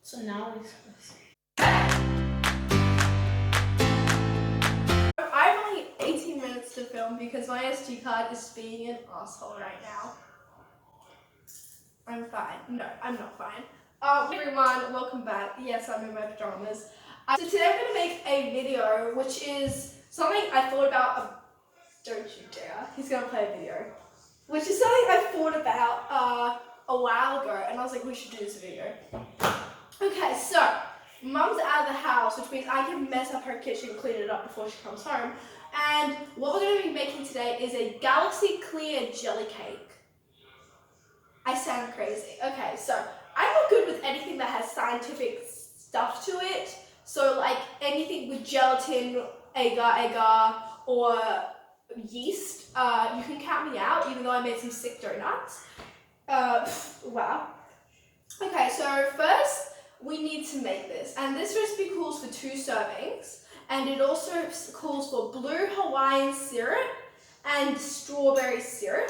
So now it's... I have only 18 minutes to film because my SD card is being an asshole right now. I'm fine. No, I'm not fine. Everyone, welcome back. Yes, I'm in my pajamas. So today I'm going to make a video which is something I thought about. Don't you dare. He's going to play a video. Which is something I thought about a while ago, and I was like, we should do this video. Okay, so Mum's out of the house, which means I can mess up her kitchen, clean it up before she comes home. And what we're going to be making today is a galaxy clear jelly cake. I sound crazy. Okay, so I'm not good with anything that has scientific stuff to it. So like anything with gelatin, agar, or yeast, you can count me out, even though I made some sick donuts. Wow. Okay, so first we need to make this, and this recipe calls for 2 servings, and it also calls for blue Hawaiian syrup and strawberry syrup,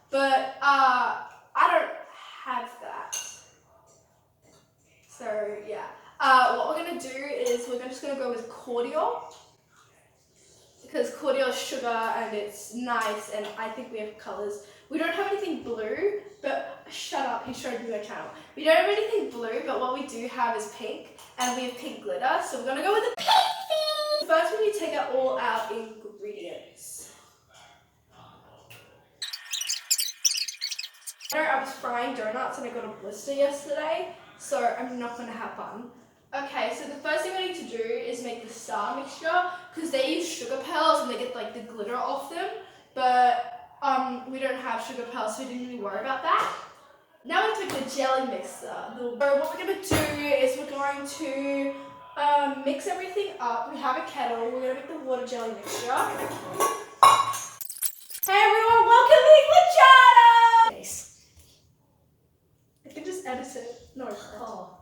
but I don't have that. So yeah, what we're gonna do is we're just gonna go with cordial, because cordial is sugar and it's nice, and I think we have colors. We don't have anything blue, but shut up, he showed me my channel. We don't have anything blue, but what we do have is pink, and we have pink glitter, so we're gonna go with the pink thing. First we need to take out all our ingredients. I was frying donuts and I got a blister yesterday, so I'm not gonna have fun. Okay, so the first thing we need to do is make the star mixture, because they use sugar pearls and they get like the glitter off them, but we don't have sugar pearls, so we didn't really worry about that. Now we have to make the jelly mixer. So what we're going to do is we're going to mix everything up. We have a kettle, we're going to make the water jelly mixture. Hey everyone, welcome to the channel! Nice. I can just edit it. No, oh.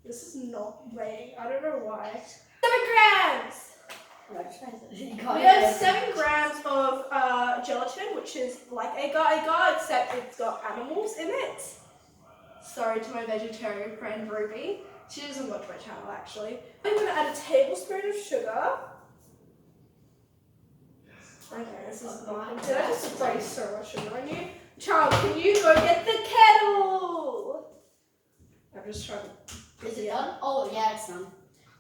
This is not weighing. I don't know why. 7 grams! We have 7 grams of gelatin, which is like agar, except it's got animals in it. Sorry to my vegetarian friend Ruby. She doesn't watch my channel actually. I'm going to add a tablespoon of sugar. Okay, this is not. Did I just spray so much sugar on you? Charles, can you go get the kettle? I'm just trying to. Is it done? Oh, yeah, it's done.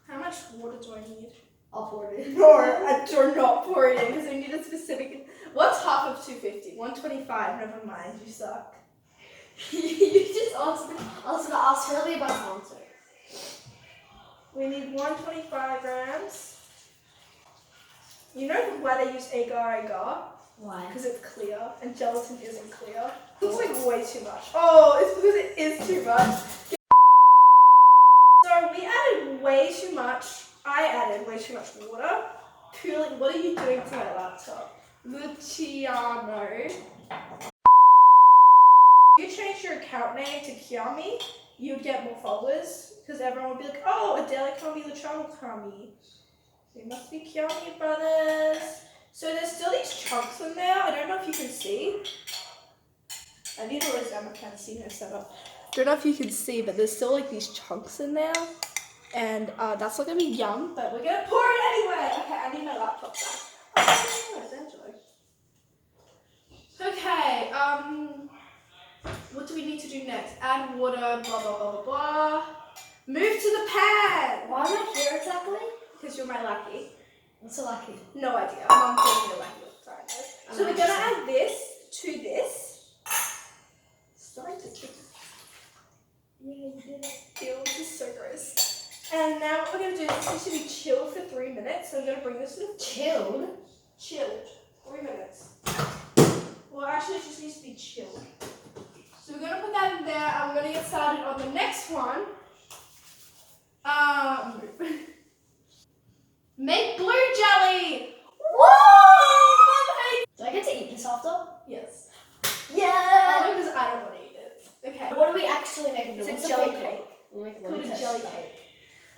How much water do I need? I'll pour it in. No, I do not pour it in because we need a specific. What's half of 250? 125. Never mind, you suck. You just answered. I was gonna ask earlier about the answer. We need 125 grams. You know why they use agar? Why? Because it's clear and gelatin isn't clear. It looks like way too much. Oh, it's because it is too much. So we added way too much. I added way too much water. Purely, what are you doing to my laptop? Luciano. If you change your account name to Kiami, you'd get more followers, because everyone would be like, oh, Adele Kami, Luciano Kami. They must be Kiami brothers. So there's still these chunks in there. I don't know if you can see. I need a Rosanna fancy her setup. Don't know if you can see, but there's still like these chunks in there. And that's not gonna be yum, but we're gonna pour it anyway. Okay, I need my laptop back. Oh, where's Angelo? Okay, what do we need to do next? Add water, blah, blah, blah, blah, blah. Move to the pan! Why am I here exactly? Because you're my lucky. What's so lucky? No idea. Mom told me to lucky. Sorry, no. So we're gonna add this to this. Starting to kick. Yeah, you did it. Ew, this is so gross. And now what we're going to do is this needs to be chilled for 3 minutes. So I'm going to bring this to the Chilled? Chilled. 3 minutes. Well, actually, it just needs to be chilled. So we're going to put that in there, and we're going to get started on the next one. Make blue jelly! Woo! Do I get to eat this after? Yes. Yeah! Because I don't want to eat it. Okay. What are we actually making? It's a jelly cake. It's called a jelly cake.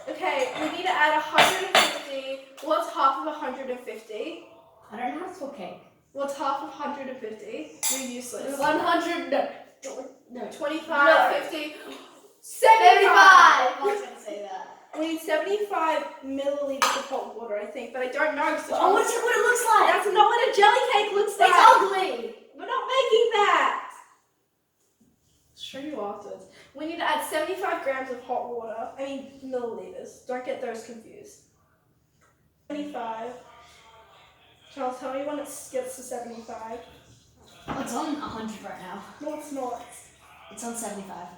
Okay, we need to add 150. What's half of 150? I don't know how to cook cake. What's half of 150? You're useless. 100. No. 25, No. 50, 75. milliliters of hot water, I think, but I don't know. Oh, what it looks like. That's not what a jelly cake looks like. It's ugly. We're not making that. I'll show you afterwards. We need to add 75 grams of hot water. I mean milliliters. Don't get those confused. 75. Charles, tell me when it gets to 75. Oh, it's on 100 right now. No, it's not. It's on 75.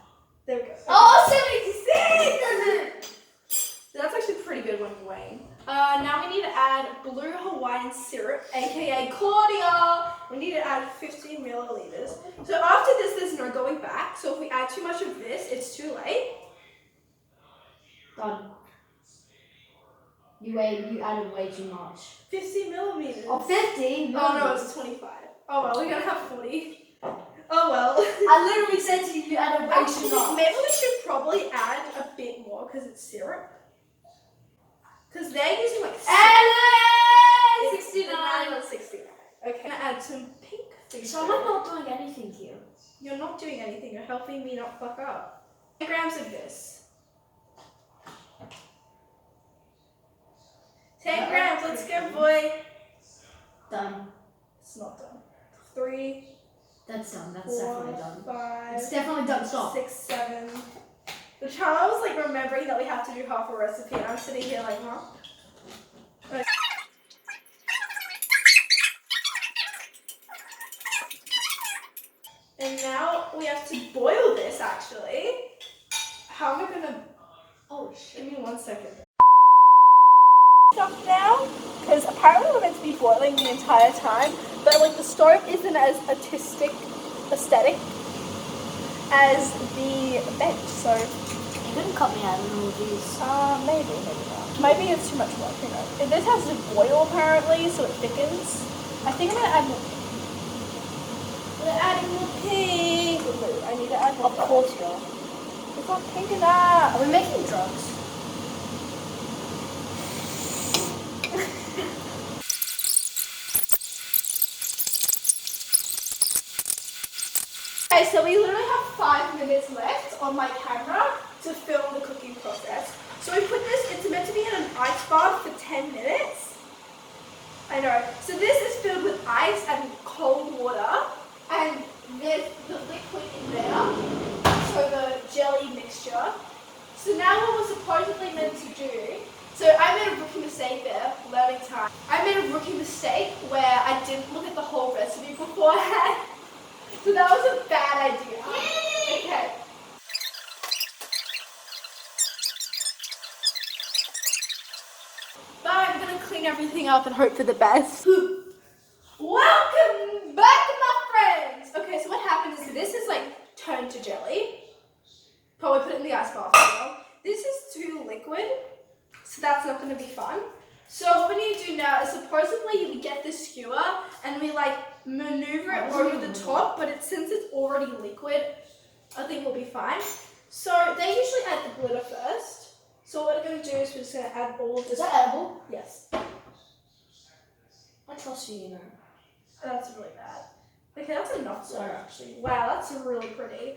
There we go. Oh, 76! That's actually pretty good when you're weighing. Now we need to add blue Hawaiian syrup, aka Claudia. We need to add 15 milliliters. So after this, there's no going back. So if we add too much of this, it's too late. Done. You added way too much. 50 millimeters. Oh, 50? Oh no, it's 25. Oh well, we're gonna have 40. Oh well. I literally said to you added way too much. Maybe we should probably add a bit more because it's syrup. Because they're using like 69. 69. Okay, I'm gonna add some pink food. So am I not doing anything here? You're not doing anything. You're helping me not fuck up. 10 grams of this. 10 grams. Let's go, boy. Done. It's not done. 3. That's done. That's 4, definitely done. 5. It's definitely done. Stop. 6, 7. The child was like remembering that we have to do half a recipe, and I'm sitting here like, huh? Okay. And now we have to boil this actually. How am I gonna. Oh shit. Give me 1 second. Stuff now, because apparently we're meant to be boiling the entire time, but like the stove isn't as aesthetic as the bench, so You couldn't cut me out of all of these. maybe not. Maybe it's too much work, who knows. And this has to boil apparently, so it thickens. I think I'm gonna add more. We're adding more pink. I need to add more. Of course you are. It's not pink enough. Are we making drugs? Okay, so we literally have 5 minutes left on my camera to film the cooking process. So we put this, it's meant to be in an ice bath for 10 minutes. I know. So this is filled with ice and cold water, and there's the liquid in there, so the jelly mixture. So now what we're supposedly meant to do, so I made a rookie mistake there, learning time. I made a rookie mistake where I didn't look at the whole recipe beforehand. So that was a bad idea. Okay. But I'm gonna clean everything up and hope for the best. Welcome back, my friends! Okay, so what happened is this is like turned to jelly. Probably put it in the ice bath as well. This is too liquid, so that's not gonna be fun. So what we need to do now is supposedly we get this skewer and we like maneuver it over the top, but since it's already liquid, I think we'll be fine. So they usually add the glitter first. So what we're going to do is we're just going to add all of this. Is that edible? Yes. I trust you, you know. That's really bad. Okay, that's enough though actually. Wow, that's really pretty.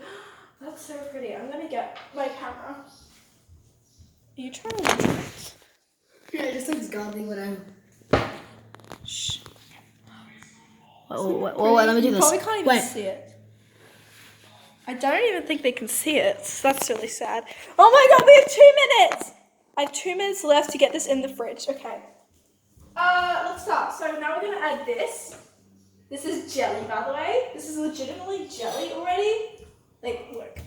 That's so pretty. I'm going to get my camera. Are you trying to do it? Yeah, it just looks godly when I'm... Shh. Oh, wait, let me do You this. probably can't even see it. I don't even think they can see it. So that's really sad. Oh my god, we have 2 minutes! I have 2 minutes left to get this in the fridge. Okay. Let's start. So now we're going to add this. This is jelly, by the way. This is legitimately jelly already. Like, look.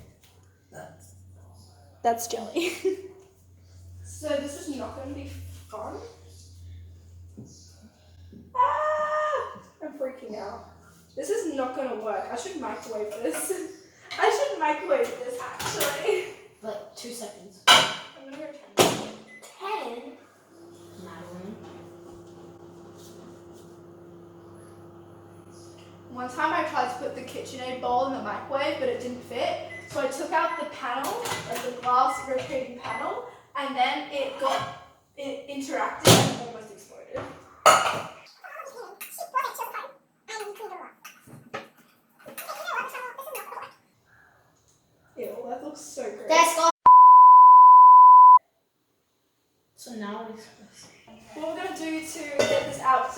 That's jelly. So this is not going to be fun. Ah! I'm freaking out. This is not going to work. I should microwave this. I should microwave this, actually. Like 2 seconds. I'm going to go 10. 10? Madeline. One time I tried to put the KitchenAid bowl in the microwave, but it didn't fit. So I took out the panel, like the glass rotating panel, and then it interacted and almost exploded. Ew, that looks so great. So now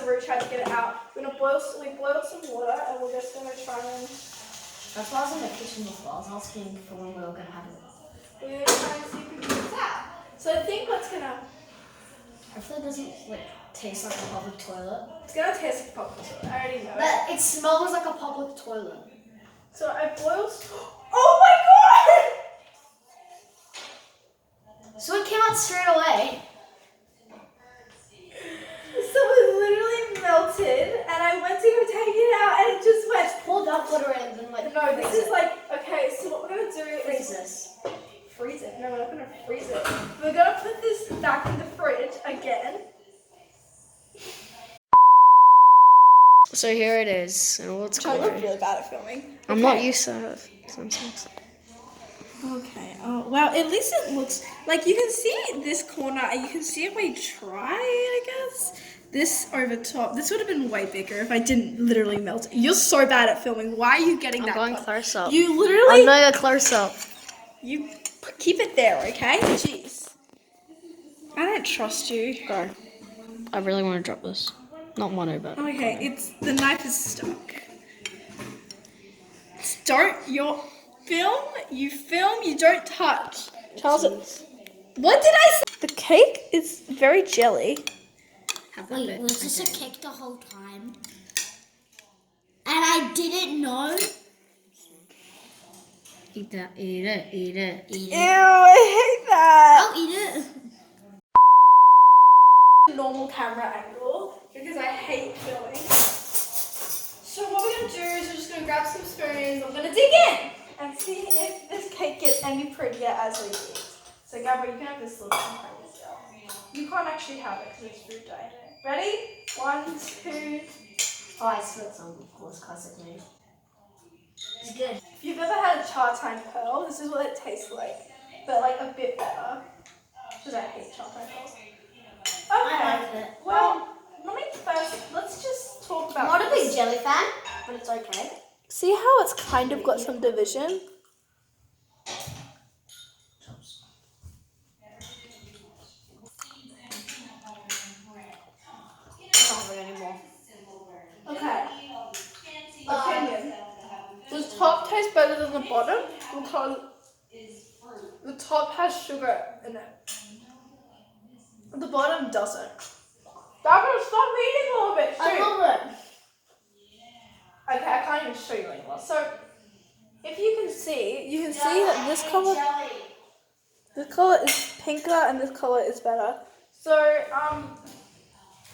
really tried to get it out. We boiled some water and we're just gonna try and. That's why I was in the kitchen before. I was asking for when we were gonna have it. We're gonna try and see if we can get this out. So I think what's gonna. Hopefully it doesn't like taste like a public toilet. It's gonna taste like popcorn. I already know. But it smells like a public toilet. So I boiled. Oh my god! So it came out straight away. So it literally melted, and I went to go take it out, and it just went. Pour that butter in and then like. No, this is like okay. So what we're gonna do Freeze is this. freeze it. No, we're not gonna freeze it. We're gonna put this back in the fridge again. So here it is, and what's I look going really bad at filming. I'm not used to it sometimes. Okay. Oh wow. At least it looks like you can see this corner, and you can see it way dry. I guess this over top. This would have been way bigger if I didn't literally melt it. You're so bad at filming. Why are you getting that? I'm going close? close up. You literally. I'm going a close up. You keep it there, okay? Jeez. I don't trust you. Go. I really want to drop this. Not mono, but. Okay, it's the knife is stuck. You film, you don't touch. Charles, what did I say? The cake is very jelly. Wait, was this a cake the whole time? And I didn't know? Eat that, eat it, eat it, eat Ew, I hate that. I'll eat it. Normal camera angle because I hate filming. So what we're going to do is we're just going to grab some spoons. I'm going to dig in and see if this cake gets any prettier as we eat. So Gabrielle, you can have this little one by yourself. You can't actually have it because it's food dye. Ready? 1, 2. Oh, I split some, of course, classically. It's good. If you've ever had char time pearl, this is what it tastes like, but like a bit better. Because I hate char time pearls. Okay. I like it. Well, let's just talk about. I'm not a this. big jelly fan, but it's okay. See how it's kind of got some division? Not really anymore. Okay. Opinion. The top tastes better than the bottom because the top has sugar in it. The bottom doesn't. Gabrielle, stop eating a little bit. I love it. Okay, I can't even show you anymore. So, if you can see that this color is pinker and this color is better. So,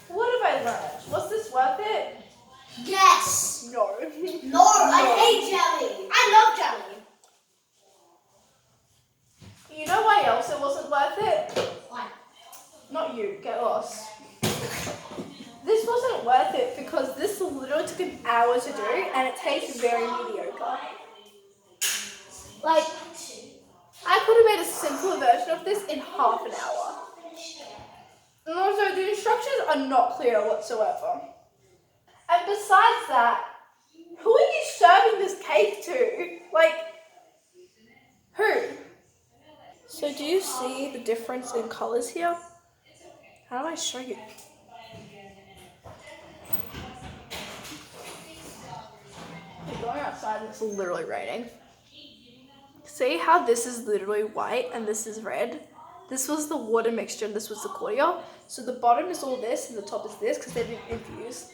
what have I learned? Was this worth it? Yes. No. No, I hate jelly. I love jelly. You know why else it wasn't worth it? Why? Not you, get lost. This wasn't worth it because this literally took an hour to do and it tastes very mediocre. Like, I could have made a simpler version of this in half an hour. And also, the instructions are not clear whatsoever. And besides that, who are you serving this cake to? Like, who? So do you see the difference in colors here? How do I show you? We're going outside and it's literally raining. See how this is literally white and this is red? This was the water mixture and this was the cordial. So the bottom is all this and the top is this because they've been infused.